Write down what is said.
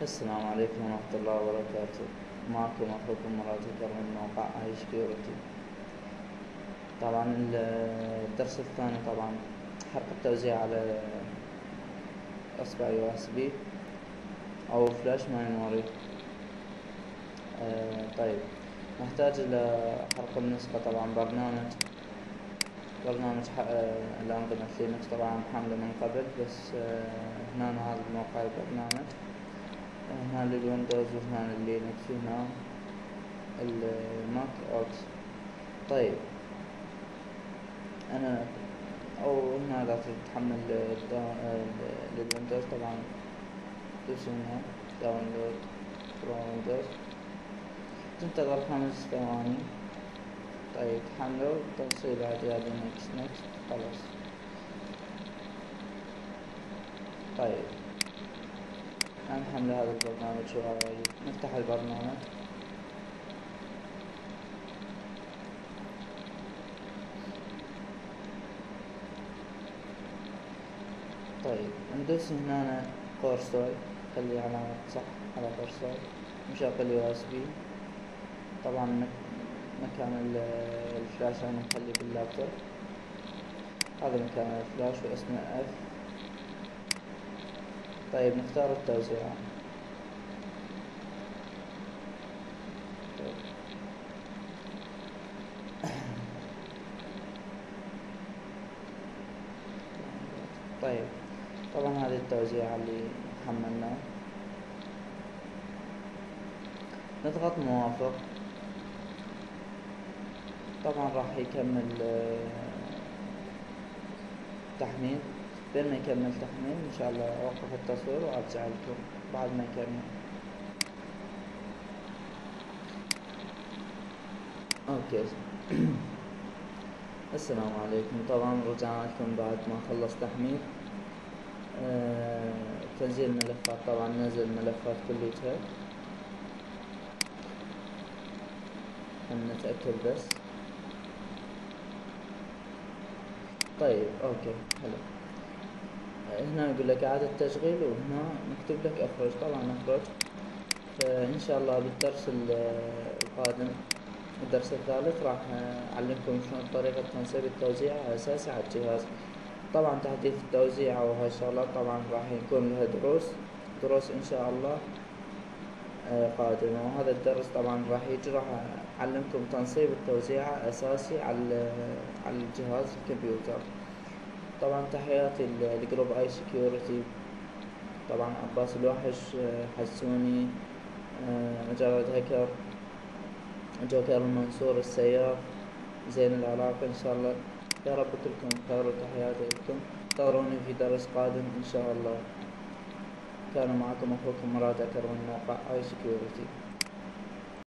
السلام عليكم ورحمة الله وبركاته. معكم أخوكم مراد كرم من موقع اي سكيورتي. طبعا الدرس الثاني طبعا حرق التوزيع على أصبع يو اس بي أو فلاش ميموري. طيب، نحتاج إلى حرق النسخة. طبعا برنامج الأنظمة لينكس طبعا محمله من قبل، بس هنا هذا الموقع البرنامج، هنا للويندوز وهنا لللينكس وهنا الماك اوس. طيب، انا هنا اذا تريد تحمل للويندوز طبعا تدوس هنا داونلود فروم ويندوز، تنتظر 5 ثواني. طيب، تحمله تنصيب عادي، هذا نكست خلاص. طيب، نحمل هذا البرنامج شوي، نفتح البرنامج. طيب، ندوس هنا كورسوي، خلي علامة صح على كورسوي، مشغل يو اس بي. طبعا مكان الفلاش انا مخلي باللابتوب، هذا مكان الفلاش واسمه اف. طيب، نختار التوزيع. طيب، طبعا هذه التوزيع اللي حملناه، نضغط موافق. طبعا راح يكمل تحميل. بين ما يكمل تحميل ان شاء الله اوقف التصوير وارجع لكم بعد ما يكمل. اوكي. السلام عليكم. طبعا رجعنا لكم بعد ما خلص تحميل. تنزيل ملفات، طبعا نزل ملفات كليتها، نتأكد بس. طيب، اوكي، حلو. هنا يقول لك اعادة تشغيل، وهنا مكتوب لك اخرج. طبعا اخرج. فان شاء الله بالدرس القادم، الدرس الثالث، راح اعلمكم شلون طريقة تنصيب التوزيع اساسي على الجهاز. طبعا تحديث التوزيع وهاي الشغلات طبعا راح يكون لها دروس ان شاء الله قادمة. وهذا الدرس طبعا راح اعلمكم تنصيب التوزيع اساسي على الجهاز الكمبيوتر. طبعا تحياتي لجروب اي سكيورتي، طبعا عباس الوحش، حسوني، مجرد هكر، جوكر المنصور، السياف، زين العراق. ان شاء الله يا رب كلكم بخير، وتحياتي لكم. انتظروني في درس قادم ان شاء الله. كان معكم اخوكم مراد اكرم من موقع اي سكيورتي.